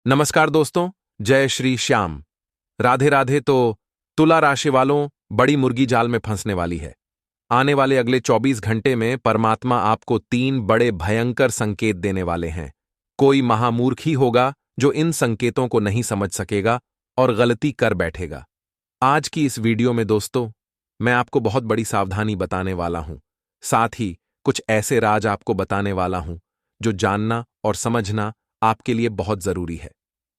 नमस्कार दोस्तों। जय श्री श्याम। राधे राधे। तो तुला राशि वालों, बड़ी मुर्गी जाल में फंसने वाली है। आने वाले अगले 24 घंटे में परमात्मा आपको 3 बड़े भयंकर संकेत देने वाले हैं। कोई महामूर्ख ही होगा जो इन संकेतों को नहीं समझ सकेगा और गलती कर बैठेगा। आज की इस वीडियो में दोस्तों, मैं आपको बहुत बड़ी सावधानी बताने वाला हूं। साथ ही कुछ ऐसे राज आपको बताने वाला हूं जो जानना और समझना आपके लिए बहुत जरूरी है।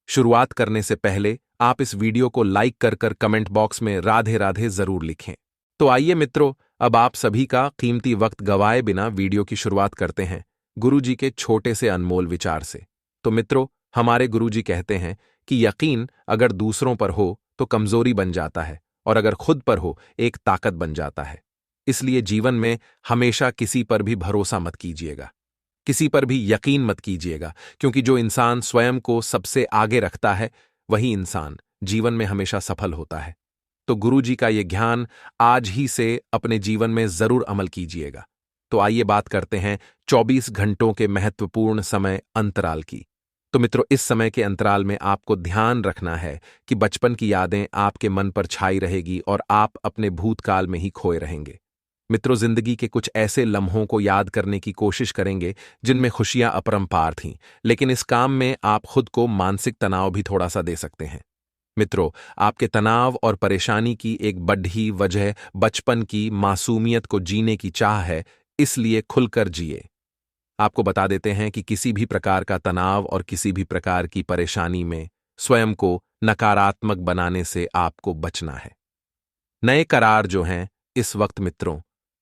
शुरुआत करने से पहले आप इस वीडियो को लाइक कर कर कमेंट बॉक्स में राधे राधे जरूर लिखें। तो आइए मित्रों, अब आप सभी का कीमती वक्त गवाए बिना वीडियो की शुरुआत करते हैं गुरुजी के छोटे से अनमोल विचार से। तो मित्रों, हमारे गुरुजी कहते हैं कि यकीन अगर दूसरों पर हो तो कमजोरी बन जाता है और अगर खुद पर हो एक ताकत बन जाता है। इसलिए जीवन में हमेशा किसी पर भी भरोसा मत कीजिएगा, किसी पर भी यकीन मत कीजिएगा, क्योंकि जो इंसान स्वयं को सबसे आगे रखता है वही इंसान जीवन में हमेशा सफल होता है। तो गुरु जी का ये ज्ञान आज ही से अपने जीवन में जरूर अमल कीजिएगा। तो आइए बात करते हैं 24 घंटों के महत्वपूर्ण समय अंतराल की। तो मित्रों, इस समय के अंतराल में आपको ध्यान रखना है कि बचपन की यादें आपके मन पर छाई रहेगी और आप अपने भूतकाल में ही खोए रहेंगे। मित्रों, जिंदगी के कुछ ऐसे लम्हों को याद करने की कोशिश करेंगे जिनमें खुशियां अपरंपार थीं, लेकिन इस काम में आप खुद को मानसिक तनाव भी थोड़ा सा दे सकते हैं। मित्रों, आपके तनाव और परेशानी की एक बड़ी वजह बचपन की मासूमियत को जीने की चाह है, इसलिए खुलकर जिए। आपको बता देते हैं कि किसी भी प्रकार का तनाव और किसी भी प्रकार की परेशानी में स्वयं को नकारात्मक बनाने से आपको बचना है। नए करार जो हैं इस वक्त मित्रों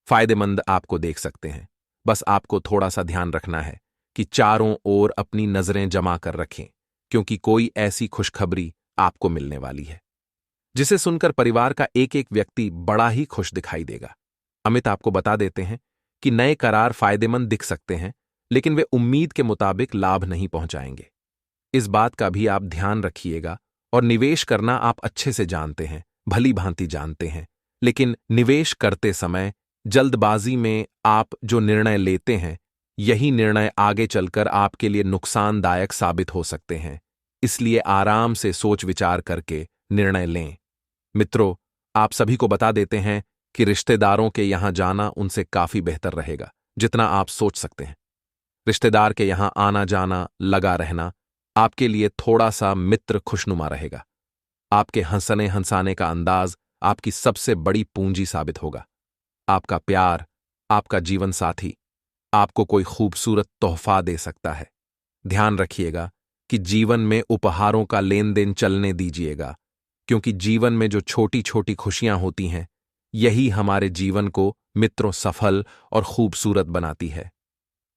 फायदेमंद आपको देख सकते हैं। बस आपको थोड़ा सा ध्यान रखना है कि चारों ओर अपनी नजरें जमा कर रखें, क्योंकि कोई ऐसी खुशखबरी आपको मिलने वाली है जिसे सुनकर परिवार का एक एक व्यक्ति बड़ा ही खुश दिखाई देगा। अमित आपको बता देते हैं कि नए करार फायदेमंद दिख सकते हैं, लेकिन वे उम्मीद के मुताबिक लाभ नहीं पहुंचाएंगे। इस बात का भी आप ध्यान रखिएगा। और निवेश करना आप अच्छे से जानते हैं, भली भांति जानते हैं, लेकिन निवेश करते समय जल्दबाजी में आप जो निर्णय लेते हैं, यही निर्णय आगे चलकर आपके लिए नुकसानदायक साबित हो सकते हैं। इसलिए आराम से सोच विचार करके निर्णय लें। मित्रों, आप सभी को बता देते हैं कि रिश्तेदारों के यहां जाना उनसे काफी बेहतर रहेगा जितना आप सोच सकते हैं। रिश्तेदार के यहां आना जाना लगा रहना आपके लिए थोड़ा सा मित्र खुशनुमा रहेगा। आपके हंसने हंसाने का अंदाज आपकी सबसे बड़ी पूंजी साबित होगा। आपका प्यार, आपका जीवन साथी आपको कोई खूबसूरत तोहफा दे सकता है। ध्यान रखिएगा कि जीवन में उपहारों का लेन देन चलने दीजिएगा, क्योंकि जीवन में जो छोटी छोटी खुशियां होती हैं यही हमारे जीवन को मित्रों सफल और खूबसूरत बनाती है।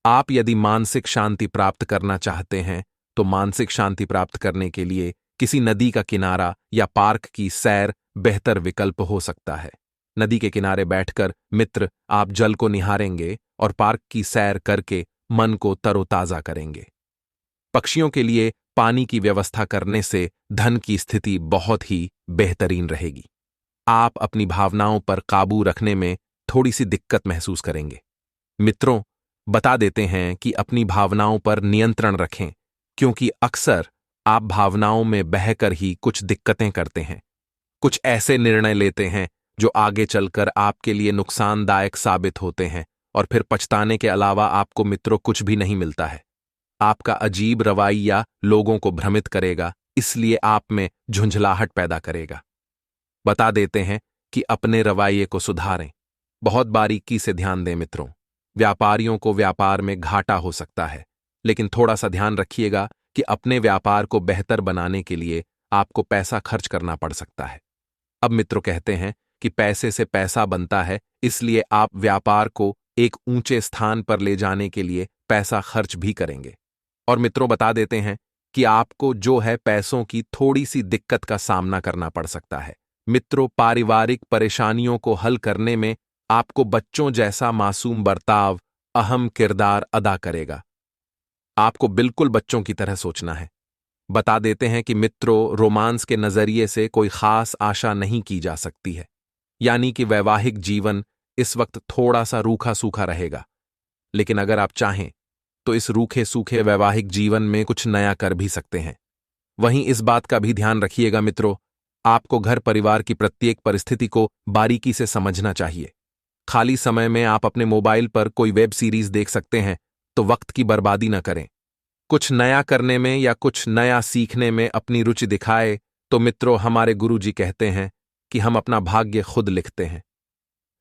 आप यदि मानसिक शांति प्राप्त करना चाहते हैं तो मानसिक शांति प्राप्त करने के लिए किसी नदी का किनारा या पार्क की सैर बेहतर विकल्प हो सकता है। नदी के किनारे बैठकर मित्र आप जल को निहारेंगे और पार्क की सैर करके मन को तरोताजा करेंगे। पक्षियों के लिए पानी की व्यवस्था करने से धन की स्थिति बहुत ही बेहतरीन रहेगी। आप अपनी भावनाओं पर काबू रखने में थोड़ी सी दिक्कत महसूस करेंगे। मित्रों, बता देते हैं कि अपनी भावनाओं पर नियंत्रण रखें, क्योंकि अक्सर आप भावनाओं में बहकर ही कुछ दिक्कतें करते हैं, कुछ ऐसे निर्णय लेते हैं जो आगे चलकर आपके लिए नुकसानदायक साबित होते हैं और फिर पछताने के अलावा आपको मित्रों कुछ भी नहीं मिलता है। आपका अजीब रवैया लोगों को भ्रमित करेगा, इसलिए आप में झुंझलाहट पैदा करेगा। बता देते हैं कि अपने रवैये को सुधारें। बहुत बारीकी से ध्यान दें मित्रों। व्यापारियों को व्यापार में घाटा हो सकता है, लेकिन थोड़ा सा ध्यान रखिएगा कि अपने व्यापार को बेहतर बनाने के लिए आपको पैसा खर्च करना पड़ सकता है। अब मित्रों कहते हैं कि पैसे से पैसा बनता है, इसलिए आप व्यापार को एक ऊंचे स्थान पर ले जाने के लिए पैसा खर्च भी करेंगे। और मित्रों बता देते हैं कि आपको जो है पैसों की थोड़ी सी दिक्कत का सामना करना पड़ सकता है। मित्रों, पारिवारिक परेशानियों को हल करने में आपको बच्चों जैसा मासूम बर्ताव, अहम किरदार अदा करेगा। आपको बिल्कुल बच्चों की तरह सोचना है। बता देते हैं कि मित्रों, रोमांस के नजरिए से कोई खास आशा नहीं की जा सकती है, यानी कि वैवाहिक जीवन इस वक्त थोड़ा सा रूखा सूखा रहेगा। लेकिन अगर आप चाहें तो इस रूखे सूखे वैवाहिक जीवन में कुछ नया कर भी सकते हैं। वहीं इस बात का भी ध्यान रखिएगा मित्रों, आपको घर परिवार की प्रत्येक परिस्थिति को बारीकी से समझना चाहिए। खाली समय में आप अपने मोबाइल पर कोई वेब सीरीज देख सकते हैं, तो वक्त की बर्बादी न करें। कुछ नया करने में या कुछ नया सीखने में अपनी रुचि दिखाए तो मित्रों, हमारे गुरुजी कहते हैं कि हम अपना भाग्य खुद लिखते हैं।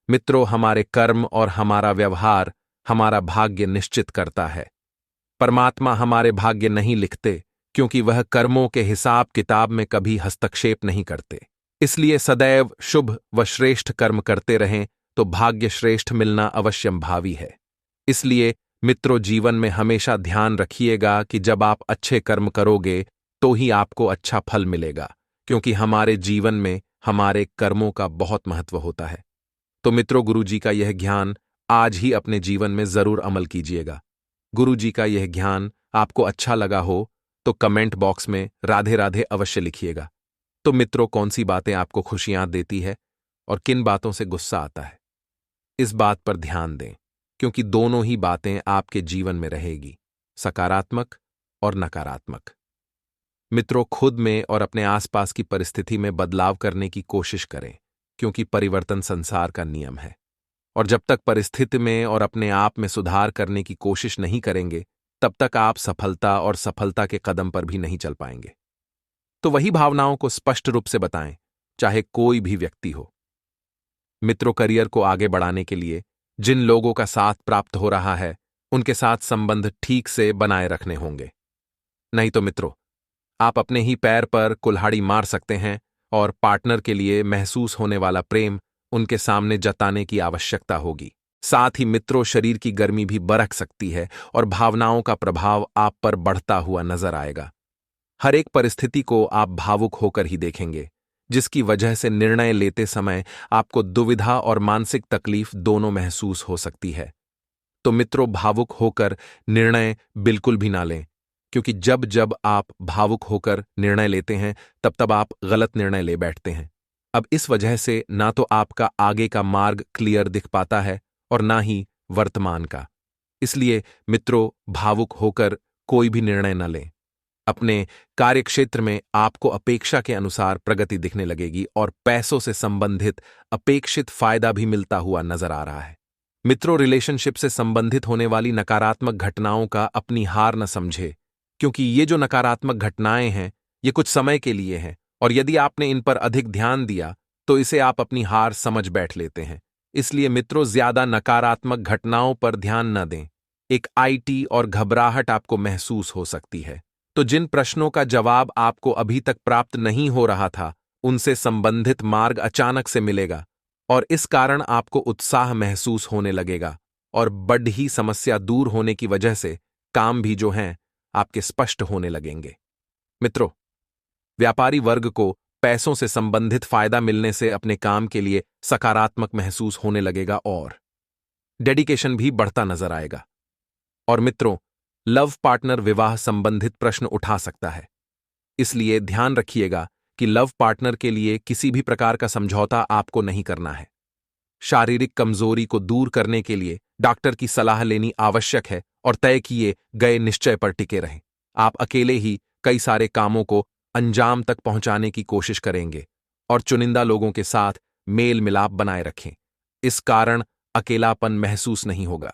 मित्रों, हमारे कर्म और हमारा व्यवहार हमारा भाग्य निश्चित करता है। परमात्मा हमारे भाग्य नहीं लिखते, क्योंकि वह कर्मों के हिसाब किताब में कभी हस्तक्षेप नहीं करते। इसलिए सदैव शुभ व श्रेष्ठ कर्म करते रहें तो भाग्य श्रेष्ठ मिलना अवश्यंभावी है। इसलिए मित्रों, जीवन में हमेशा ध्यान रखिएगा कि जब आप अच्छे कर्म करोगे तो ही आपको अच्छा फल मिलेगा, क्योंकि हमारे जीवन में हमारे कर्मों का बहुत महत्व होता है। तो मित्रों, गुरुजी का यह ज्ञान आज ही अपने जीवन में जरूर अमल कीजिएगा। गुरुजी का यह ज्ञान आपको अच्छा लगा हो तो कमेंट बॉक्स में राधे राधे अवश्य लिखिएगा। तो मित्रों, कौन सी बातें आपको खुशियां देती है और किन बातों से गुस्सा आता है, इस बात पर ध्यान दें, क्योंकि दोनों ही बातें आपके जीवन में रहेगी, सकारात्मक और नकारात्मक। मित्रों, खुद में और अपने आसपास की परिस्थिति में बदलाव करने की कोशिश करें, क्योंकि परिवर्तन संसार का नियम है। और जब तक परिस्थिति में और अपने आप में सुधार करने की कोशिश नहीं करेंगे, तब तक आप सफलता और सफलता के कदम पर भी नहीं चल पाएंगे। तो वही भावनाओं को स्पष्ट रूप से बताएं, चाहे कोई भी व्यक्ति हो। मित्रों, करियर को आगे बढ़ाने के लिए जिन लोगों का साथ प्राप्त हो रहा है, उनके साथ संबंध ठीक से बनाए रखने होंगे। नहीं तो मित्रों, आप अपने ही पैर पर कुल्हाड़ी मार सकते हैं और पार्टनर के लिए महसूस होने वाला प्रेम उनके सामने जताने की आवश्यकता होगी। साथ ही मित्रों, शरीर की गर्मी भी बरक सकती है और भावनाओं का प्रभाव आप पर बढ़ता हुआ नजर आएगा। हर एक परिस्थिति को आप भावुक होकर ही देखेंगे, जिसकी वजह से निर्णय लेते समय आपको दुविधा और मानसिक तकलीफ दोनों महसूस हो सकती है। तो मित्रों, भावुक होकर निर्णय बिल्कुल भी ना लें, क्योंकि जब जब आप भावुक होकर निर्णय लेते हैं, तब तब आप गलत निर्णय ले बैठते हैं। अब इस वजह से ना तो आपका आगे का मार्ग क्लियर दिख पाता है और ना ही वर्तमान का। इसलिए मित्रों, भावुक होकर कोई भी निर्णय न लें। अपने कार्यक्षेत्र में आपको अपेक्षा के अनुसार प्रगति दिखने लगेगी और पैसों से संबंधित अपेक्षित फायदा भी मिलता हुआ नजर आ रहा है। मित्रों, रिलेशनशिप से संबंधित होने वाली नकारात्मक घटनाओं का अपनी हार न समझे, क्योंकि ये जो नकारात्मक घटनाएं हैं, ये कुछ समय के लिए हैं, और यदि आपने इन पर अधिक ध्यान दिया तो इसे आप अपनी हार समझ बैठ लेते हैं। इसलिए मित्रों, ज्यादा नकारात्मक घटनाओं पर ध्यान न दें। एक आईटी और घबराहट आपको महसूस हो सकती है। तो जिन प्रश्नों का जवाब आपको अभी तक प्राप्त नहीं हो रहा था, उनसे संबंधित मार्ग अचानक से मिलेगा और इस कारण आपको उत्साह महसूस होने लगेगा और बड़ी समस्या दूर होने की वजह से काम भी जो हैं आपके स्पष्ट होने लगेंगे। मित्रों, व्यापारी वर्ग को पैसों से संबंधित फायदा मिलने से अपने काम के लिए सकारात्मक महसूस होने लगेगा और डेडिकेशन भी बढ़ता नजर आएगा। और मित्रों, लव पार्टनर विवाह संबंधित प्रश्न उठा सकता है, इसलिए ध्यान रखिएगा कि लव पार्टनर के लिए किसी भी प्रकार का समझौता आपको नहीं करना है। शारीरिक कमजोरी को दूर करने के लिए डॉक्टर की सलाह लेनी आवश्यक है और तय किए गए निश्चय पर टिके रहें। आप अकेले ही कई सारे कामों को अंजाम तक पहुंचाने की कोशिश करेंगे और चुनिंदा लोगों के साथ मेल मिलाप बनाए रखें। इस कारण अकेलापन महसूस नहीं होगा।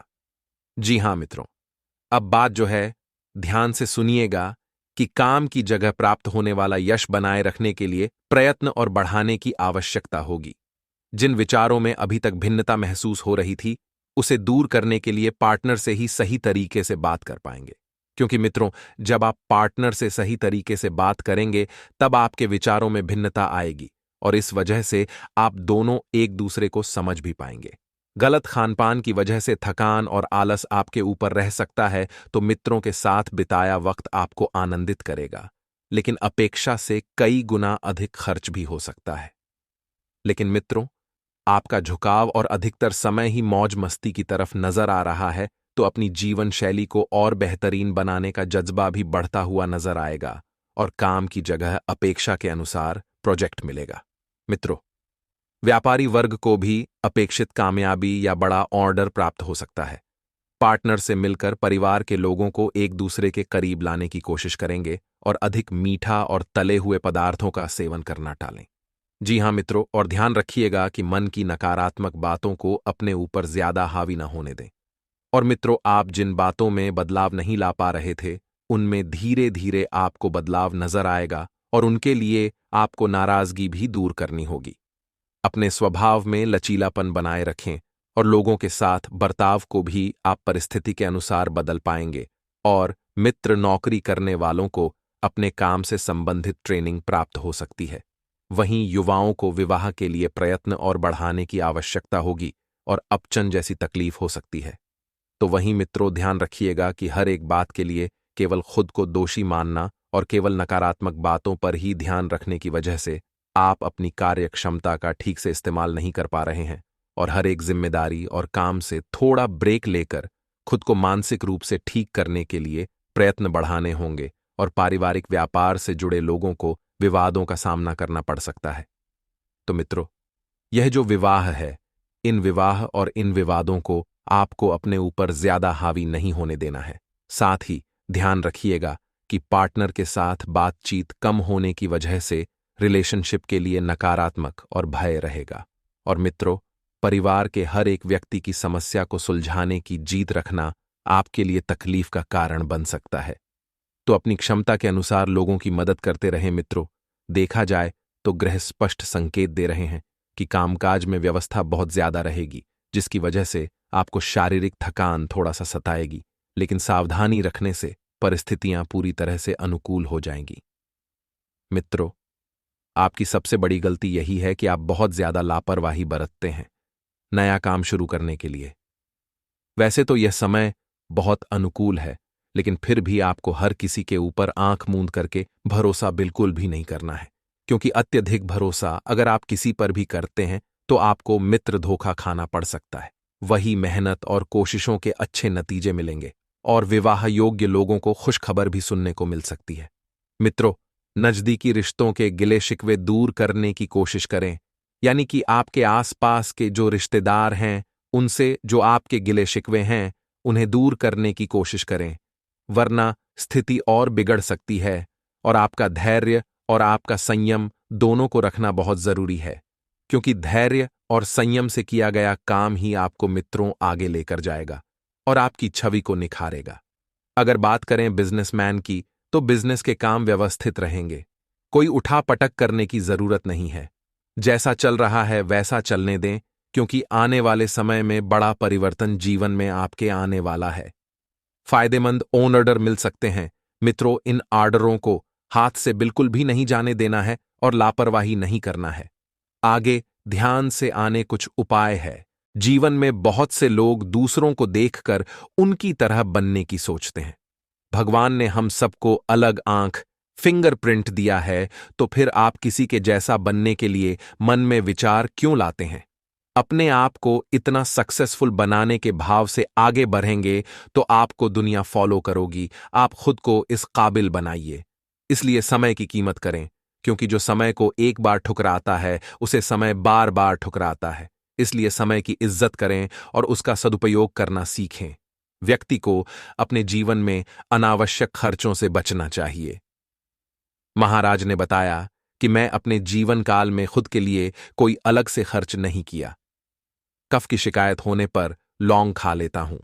जी हां मित्रों, अब बात जो है, ध्यान से सुनिएगा कि काम की जगह प्राप्त होने वाला यश बनाए रखने के लिए प्रयत्न और बढ़ाने की आवश्यकता होगी। जिन विचारों में अभी तक भिन्नता महसूस हो रही थी, उसे दूर करने के लिए पार्टनर से ही सही तरीके से बात कर पाएंगे। क्योंकि मित्रों, जब आप पार्टनर से सही तरीके से बात करेंगे, तब आपके विचारों में भिन्नता आएगी और इस वजह से आप दोनों एक दूसरे को समझ भी पाएंगे। गलत खानपान की वजह से थकान और आलस आपके ऊपर रह सकता है, तो मित्रों के साथ बिताया वक्त आपको आनंदित करेगा, लेकिन अपेक्षा से कई गुना अधिक खर्च भी हो सकता है। लेकिन मित्रों, आपका झुकाव और अधिकतर समय ही मौज मस्ती की तरफ नजर आ रहा है, तो अपनी जीवन शैली को और बेहतरीन बनाने का जज्बा भी बढ़ता हुआ नजर आएगा और काम की जगह अपेक्षा के अनुसार प्रोजेक्ट मिलेगा। मित्रों, व्यापारी वर्ग को भी अपेक्षित कामयाबी या बड़ा ऑर्डर प्राप्त हो सकता है। पार्टनर से मिलकर परिवार के लोगों को एक दूसरे के करीब लाने की कोशिश करेंगे और अधिक मीठा और तले हुए पदार्थों का सेवन करना टालें। जी हाँ मित्रों, और ध्यान रखिएगा कि मन की नकारात्मक बातों को अपने ऊपर ज्यादा हावी न होने दें। और मित्रों, आप जिन बातों में बदलाव नहीं ला पा रहे थे, उनमें धीरे धीरे आपको बदलाव नजर आएगा और उनके लिए आपको नाराजगी भी दूर करनी होगी। अपने स्वभाव में लचीलापन बनाए रखें और लोगों के साथ बर्ताव को भी आप परिस्थिति के अनुसार बदल पाएंगे। और मित्र, नौकरी करने वालों को अपने काम से संबंधित ट्रेनिंग प्राप्त हो सकती है। वहीं युवाओं को विवाह के लिए प्रयत्न और बढ़ाने की आवश्यकता होगी और अपचन जैसी तकलीफ हो सकती है। तो वहीं मित्रों, ध्यान रखिएगा कि हर एक बात के लिए केवल खुद को दोषी मानना और केवल नकारात्मक बातों पर ही ध्यान रखने की वजह से आप अपनी कार्य क्षमता का ठीक से इस्तेमाल नहीं कर पा रहे हैं। और हर एक जिम्मेदारी और काम से थोड़ा ब्रेक लेकर खुद को मानसिक रूप से ठीक करने के लिए प्रयत्न बढ़ाने होंगे। और पारिवारिक व्यापार से जुड़े लोगों को विवादों का सामना करना पड़ सकता है। तो मित्रों, यह जो विवाह है, इन विवाह और इन विवादों को आपको अपने ऊपर ज्यादा हावी नहीं होने देना है। साथ ही ध्यान रखिएगा कि पार्टनर के साथ बातचीत कम होने की वजह से रिलेशनशिप के लिए नकारात्मक और भय रहेगा। और मित्रों, परिवार के हर एक व्यक्ति की समस्या को सुलझाने की जीत रखना आपके लिए तकलीफ का कारण बन सकता है। तो अपनी क्षमता के अनुसार लोगों की मदद करते रहें मित्रों। देखा जाए तो ग्रह स्पष्ट संकेत दे रहे हैं कि कामकाज में व्यवस्था बहुत ज्यादा रहेगी, जिसकी वजह से आपको शारीरिक थकान थोड़ा सा सताएगी, लेकिन सावधानी रखने से परिस्थितियां पूरी तरह से अनुकूल हो जाएंगी। मित्रों, आपकी सबसे बड़ी गलती यही है कि आप बहुत ज्यादा लापरवाही बरतते हैं नया काम शुरू करने के लिए। वैसे तो यह समय बहुत अनुकूल है, लेकिन फिर भी आपको हर किसी के ऊपर आंख मूंद करके भरोसा बिल्कुल भी नहीं करना है, क्योंकि अत्यधिक भरोसा अगर आप किसी पर भी करते हैं तो आपको मित्र धोखा खाना पड़ सकता है। वही मेहनत और कोशिशों के अच्छे नतीजे मिलेंगे और विवाह योग्य लोगों को खुशखबर भी सुनने को मिल सकती है। मित्रों, नजदीकी रिश्तों के गिले शिकवे दूर करने की कोशिश करें, यानी कि आपके आसपास के जो रिश्तेदार हैं उनसे जो आपके गिले शिकवे हैं उन्हें दूर करने की कोशिश करें, वरना स्थिति और बिगड़ सकती है। और आपका धैर्य और आपका संयम दोनों को रखना बहुत जरूरी है, क्योंकि धैर्य और संयम से किया गया काम ही आपको मित्रों आगे लेकर जाएगा और आपकी छवि को निखारेगा। अगर बात करें बिजनेसमैन की, तो बिजनेस के काम व्यवस्थित रहेंगे। कोई उठा पटक करने की जरूरत नहीं है। जैसा चल रहा है वैसा चलने दें, क्योंकि आने वाले समय में बड़ा परिवर्तन जीवन में आपके आने वाला है। फायदेमंद ओन ऑर्डर मिल सकते हैं मित्रों। इन ऑर्डरों को हाथ से बिल्कुल भी नहीं जाने देना है और लापरवाही नहीं करना है। आगे ध्यान से आने कुछ उपाय है। जीवन में बहुत से लोग दूसरों को देखकर उनकी तरह बनने की सोचते हैं। भगवान ने हम सबको अलग आंख, फिंगरप्रिंट दिया है, तो फिर आप किसी के जैसा बनने के लिए मन में विचार क्यों लाते हैं? अपने आप को इतना सक्सेसफुल बनाने के भाव से आगे बढ़ेंगे तो आपको दुनिया फॉलो करोगी। आप खुद को इस काबिल बनाइए। इसलिए समय की कीमत करें, क्योंकि जो समय को एक बार ठुकराता है उसे समय बार बार ठुकराता है। इसलिए समय की इज्जत करें और उसका सदुपयोग करना सीखें। व्यक्ति को अपने जीवन में अनावश्यक खर्चों से बचना चाहिए। महाराज ने बताया कि मैं अपने जीवन काल में खुद के लिए कोई अलग से खर्च नहीं किया। कफ की शिकायत होने पर लौंग खा लेता हूं।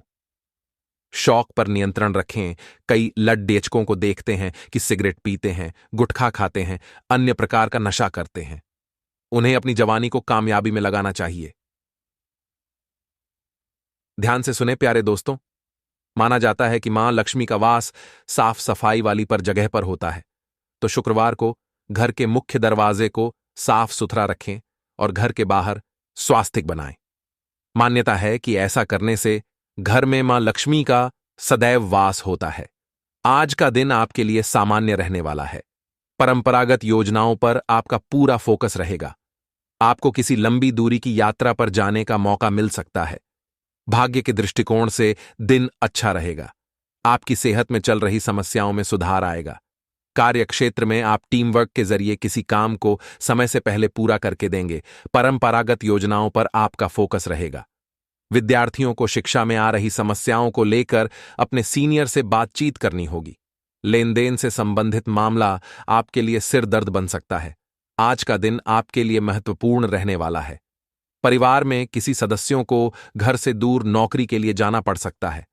शौक पर नियंत्रण रखें। कई लड्डेचकों को देखते हैं कि सिगरेट पीते हैं, गुटखा खाते हैं, अन्य प्रकार का नशा करते हैं। उन्हें अपनी जवानी को कामयाबी में लगाना चाहिए। ध्यान से सुने प्यारे दोस्तों, माना जाता है कि मां लक्ष्मी का वास साफ सफाई वाली पर जगह पर होता है। तो शुक्रवार को घर के मुख्य दरवाजे को साफ सुथरा रखें और घर के बाहर स्वास्तिक बनाएं। मान्यता है कि ऐसा करने से घर में मां लक्ष्मी का सदैव वास होता है। आज का दिन आपके लिए सामान्य रहने वाला है। परंपरागत योजनाओं पर आपका पूरा फोकस रहेगा। आपको किसी लंबी दूरी की यात्रा पर जाने का मौका मिल सकता है। भाग्य के दृष्टिकोण से दिन अच्छा रहेगा। आपकी सेहत में चल रही समस्याओं में सुधार आएगा। कार्य क्षेत्र में आप टीम वर्क के जरिए किसी काम को समय से पहले पूरा करके देंगे। परंपरागत योजनाओं पर आपका फोकस रहेगा। विद्यार्थियों को शिक्षा में आ रही समस्याओं को लेकर अपने सीनियर से बातचीत करनी होगी। लेन देन से संबंधित मामला आपके लिए सिर दर्द बन सकता है। आज का दिन आपके लिए महत्वपूर्ण रहने वाला है। परिवार में किसी सदस्यों को घर से दूर नौकरी के लिए जाना पड़ सकता है।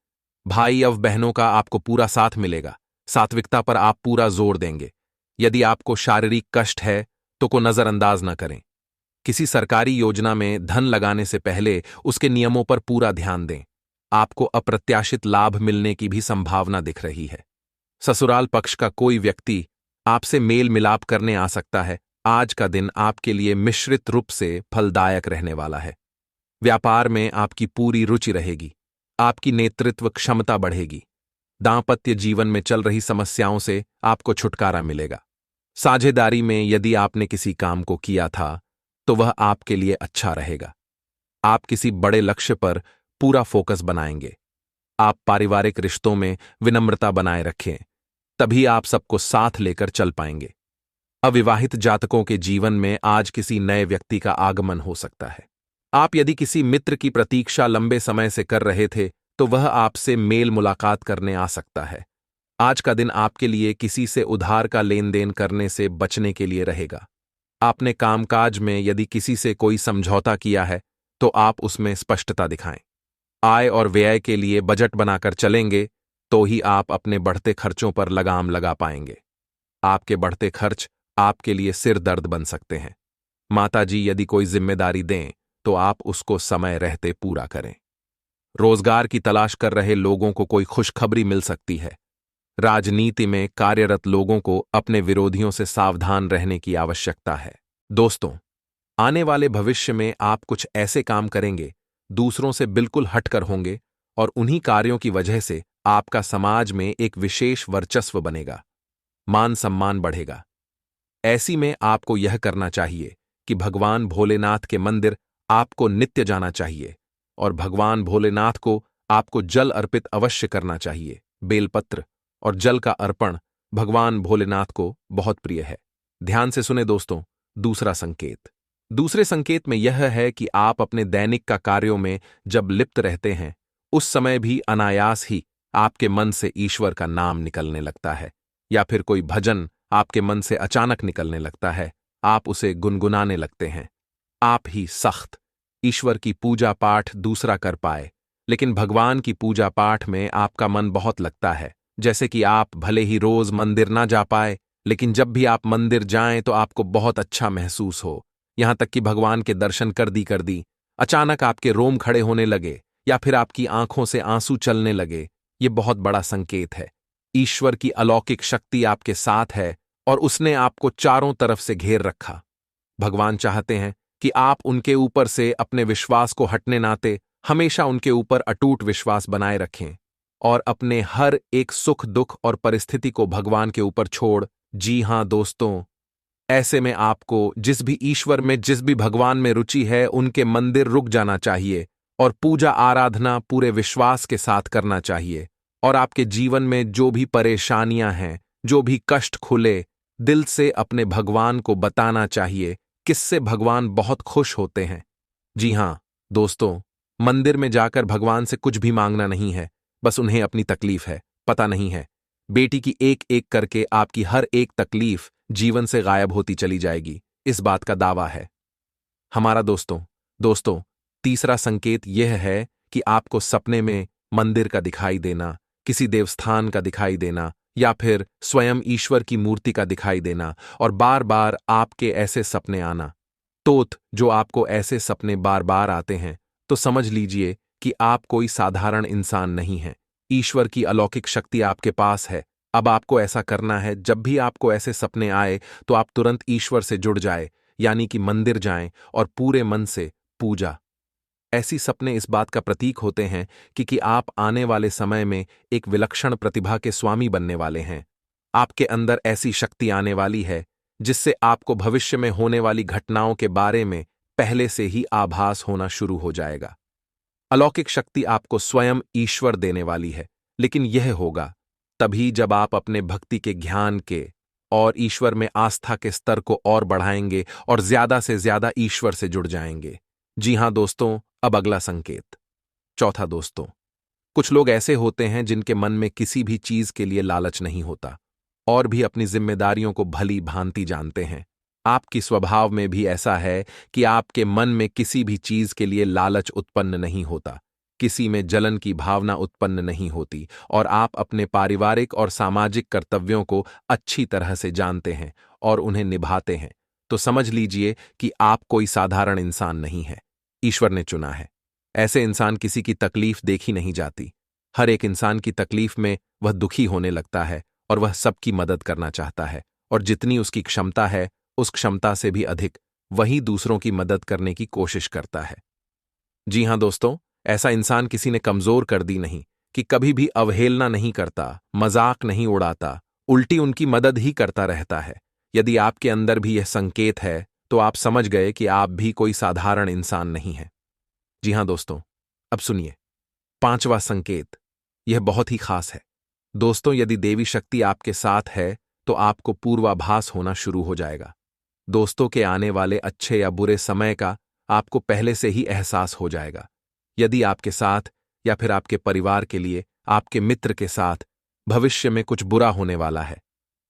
भाई और बहनों का आपको पूरा साथ मिलेगा। सात्विकता पर आप पूरा जोर देंगे। यदि आपको शारीरिक कष्ट है तो को नजरअंदाज न करें। किसी सरकारी योजना में धन लगाने से पहले उसके नियमों पर पूरा ध्यान दें। आपको अप्रत्याशित लाभ मिलने की भी संभावना दिख रही है। ससुराल पक्ष का कोई व्यक्ति आपसे मेल मिलाप करने आ सकता है। आज का दिन आपके लिए मिश्रित रूप से फलदायक रहने वाला है। व्यापार में आपकी पूरी रुचि रहेगी। आपकी नेतृत्व क्षमता बढ़ेगी। दांपत्य जीवन में चल रही समस्याओं से आपको छुटकारा मिलेगा। साझेदारी में यदि आपने किसी काम को किया था तो वह आपके लिए अच्छा रहेगा। आप किसी बड़े लक्ष्य पर पूरा फोकस बनाएंगे। आप पारिवारिक रिश्तों में विनम्रता बनाए रखें, तभी आप सबको साथ लेकर चल पाएंगे। अविवाहित जातकों के जीवन में आज किसी नए व्यक्ति का आगमन हो सकता है। आप यदि किसी मित्र की प्रतीक्षा लंबे समय से कर रहे थे तो वह आपसे मेल मुलाकात करने आ सकता है। आज का दिन आपके लिए किसी से उधार का लेन देन करने से बचने के लिए रहेगा। आपने कामकाज में यदि किसी से कोई समझौता किया है तो आप उसमें स्पष्टता दिखाएं। आय और व्यय के लिए बजट बनाकर चलेंगे तो ही आप अपने बढ़ते खर्चों पर लगाम लगा पाएंगे। आपके बढ़ते खर्च आपके लिए सिर दर्द बन सकते हैं। माताजी यदि कोई जिम्मेदारी दें तो आप उसको समय रहते पूरा करें। रोजगार की तलाश कर रहे लोगों को कोई खुशखबरी मिल सकती है। राजनीति में कार्यरत लोगों को अपने विरोधियों से सावधान रहने की आवश्यकता है। दोस्तों, आने वाले भविष्य में आप कुछ ऐसे काम करेंगे, दूसरों से बिल्कुल हटकर होंगे और उन्हीं कार्यों की वजह से आपका समाज में एक विशेष वर्चस्व बनेगा। मान सम्मान बढ़ेगा। ऐसी में आपको यह करना चाहिए कि भगवान भोलेनाथ के मंदिर आपको नित्य जाना चाहिए और भगवान भोलेनाथ को आपको जल अर्पित अवश्य करना चाहिए। बेलपत्र और जल का अर्पण भगवान भोलेनाथ को बहुत प्रिय है। ध्यान से सुने दोस्तों। दूसरा संकेत। दूसरे संकेत में यह है कि आप अपने दैनिक का कार्यों में जब लिप्त रहते हैं उस समय भी अनायास ही आपके मन से ईश्वर का नाम निकलने लगता है, या फिर कोई भजन आपके मन से अचानक निकलने लगता है। आप उसे गुनगुनाने लगते हैं। आप ही सख्त ईश्वर की पूजा पाठ दूसरा कर पाए, लेकिन भगवान की पूजा पाठ में आपका मन बहुत लगता है। जैसे कि आप भले ही रोज मंदिर ना जा पाए, लेकिन जब भी आप मंदिर जाएं तो आपको बहुत अच्छा महसूस हो। यहां तक कि भगवान के दर्शन कर दी अचानक आपके रोम खड़े होने लगे या फिर आपकी आंखों से आंसू चलने लगे। ये बहुत बड़ा संकेत है। ईश्वर की अलौकिक शक्ति आपके साथ है और उसने आपको चारों तरफ से घेर रखा। भगवान चाहते हैं कि आप उनके ऊपर से अपने विश्वास को हटने नाते हमेशा उनके ऊपर अटूट विश्वास बनाए रखें और अपने हर एक सुख दुख और परिस्थिति को भगवान के ऊपर छोड़। जी हां दोस्तों, ऐसे में आपको जिस भी ईश्वर में, जिस भी भगवान में रुचि है, उनके मंदिर रुक जाना चाहिए और पूजा आराधना पूरे विश्वास के साथ करना चाहिए। और आपके जीवन में जो भी परेशानियां हैं, जो भी कष्ट खुले, दिल से अपने भगवान को बताना चाहिए, किससे भगवान बहुत खुश होते हैं। जी हां दोस्तों, मंदिर में जाकर भगवान से कुछ भी मांगना नहीं है, बस उन्हें अपनी तकलीफ है, पता नहीं है। बेटी की एक एक करके आपकी हर एक तकलीफ जीवन से गायब होती चली जाएगी, इस बात का दावा है हमारा। दोस्तों, तीसरा संकेत यह है कि आपको सपने में मंदिर का दिखाई देना, किसी देवस्थान का दिखाई देना या फिर स्वयं ईश्वर की मूर्ति का दिखाई देना और बार बार आपके ऐसे सपने आना। जो आपको ऐसे सपने बार बार आते हैं तो समझ लीजिए कि आप कोई साधारण इंसान नहीं हैं। ईश्वर की अलौकिक शक्ति आपके पास है। अब आपको ऐसा करना है, जब भी आपको ऐसे सपने आए तो आप तुरंत ईश्वर से जुड़ जाए, यानी कि मंदिर जाएं और पूरे मन से पूजा। ऐसी सपने इस बात का प्रतीक होते हैं कि आप आने वाले समय में एक विलक्षण प्रतिभा के स्वामी बनने वाले हैं। आपके अंदर ऐसी शक्ति आने वाली है जिससे आपको भविष्य में होने वाली घटनाओं के बारे में पहले से ही आभास होना शुरू हो जाएगा। अलौकिक शक्ति आपको स्वयं ईश्वर देने वाली है, लेकिन यह होगा तभी जब आप अपने भक्ति के ज्ञान के और ईश्वर में आस्था के स्तर को और बढ़ाएंगे और ज्यादा से ज्यादा ईश्वर से जुड़ जाएंगे। जी हां दोस्तों, अब अगला संकेत, चौथा दोस्तों, कुछ लोग ऐसे होते हैं जिनके मन में किसी भी चीज के लिए लालच नहीं होता और भी अपनी जिम्मेदारियों को भली भांति जानते हैं। आपकी स्वभाव में भी ऐसा है कि आपके मन में किसी भी चीज के लिए लालच उत्पन्न नहीं होता, किसी में जलन की भावना उत्पन्न नहीं होती और आप अपने पारिवारिक और सामाजिक कर्तव्यों को अच्छी तरह से जानते हैं और उन्हें निभाते हैं। तो समझ लीजिए कि आप कोई साधारण इंसान नहीं है, ईश्वर ने चुना है। ऐसे इंसान किसी की तकलीफ देखी नहीं जाती। हर एक इंसान की तकलीफ में वह दुखी होने लगता है और वह सबकी मदद करना चाहता है, और जितनी उसकी क्षमता है उस क्षमता से भी अधिक वही दूसरों की मदद करने की कोशिश करता है। जी हां दोस्तों, ऐसा इंसान किसी ने कमजोर कर दी नहीं कि कभी भी अवहेलना नहीं करता, मजाक नहीं उड़ाता, उल्टी उनकी मदद ही करता रहता है। यदि आपके अंदर भी यह संकेत है तो आप समझ गए कि आप भी कोई साधारण इंसान नहीं है। जी हां दोस्तों, अब सुनिए पांचवा संकेत। यह बहुत ही खास है दोस्तों। यदि देवी शक्ति आपके साथ है तो आपको पूर्वाभास होना शुरू हो जाएगा। दोस्तों के आने वाले अच्छे या बुरे समय का आपको पहले से ही एहसास हो जाएगा। यदि आपके साथ या फिर आपके परिवार के लिए, आपके मित्र के साथ भविष्य में कुछ बुरा होने वाला है,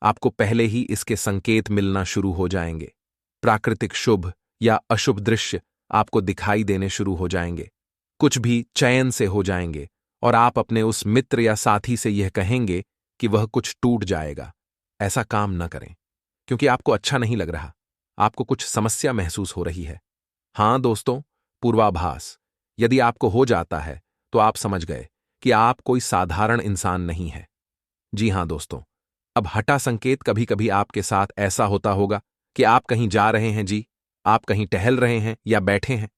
आपको पहले ही इसके संकेत मिलना शुरू हो जाएंगे। प्राकृतिक शुभ या अशुभ दृश्य आपको दिखाई देने शुरू हो जाएंगे। कुछ भी चयन से हो जाएंगे और आप अपने उस मित्र या साथी से यह कहेंगे कि वह कुछ टूट जाएगा। ऐसा काम न करें, क्योंकि आपको अच्छा नहीं लग रहा, आपको कुछ समस्या महसूस हो रही है। हां दोस्तों, पूर्वाभास यदि आपको हो जाता है तो आप समझ गए कि आप कोई साधारण इंसान नहीं है। जी हां दोस्तों, अब हठा संकेत। कभी कभी आपके साथ ऐसा होता होगा कि आप कहीं जा रहे हैं जी, आप कहीं टहल रहे हैं या बैठे हैं,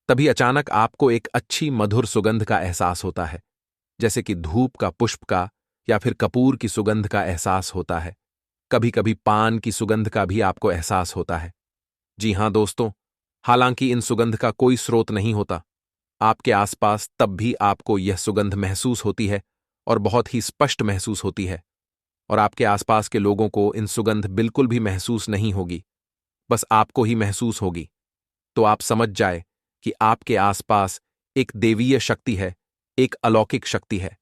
तभी अचानक आपको एक अच्छी मधुर सुगंध का एहसास होता है, जैसे कि धूप का, पुष्प का या फिर कपूर की सुगंध का एहसास होता है। कभी कभी पान की सुगंध का भी आपको एहसास होता है। जी हां दोस्तों, हालांकि इन सुगंध का कोई स्रोत नहीं होता, आपके आसपास तब भी आपको यह सुगंध महसूस होती है और बहुत ही स्पष्ट महसूस होती है, और आपके आसपास के लोगों को इन सुगंध बिल्कुल भी महसूस नहीं होगी, बस आपको ही महसूस होगी। तो आप समझ जाए कि आपके आसपास एक देवीय शक्ति है, एक अलौकिक शक्ति है।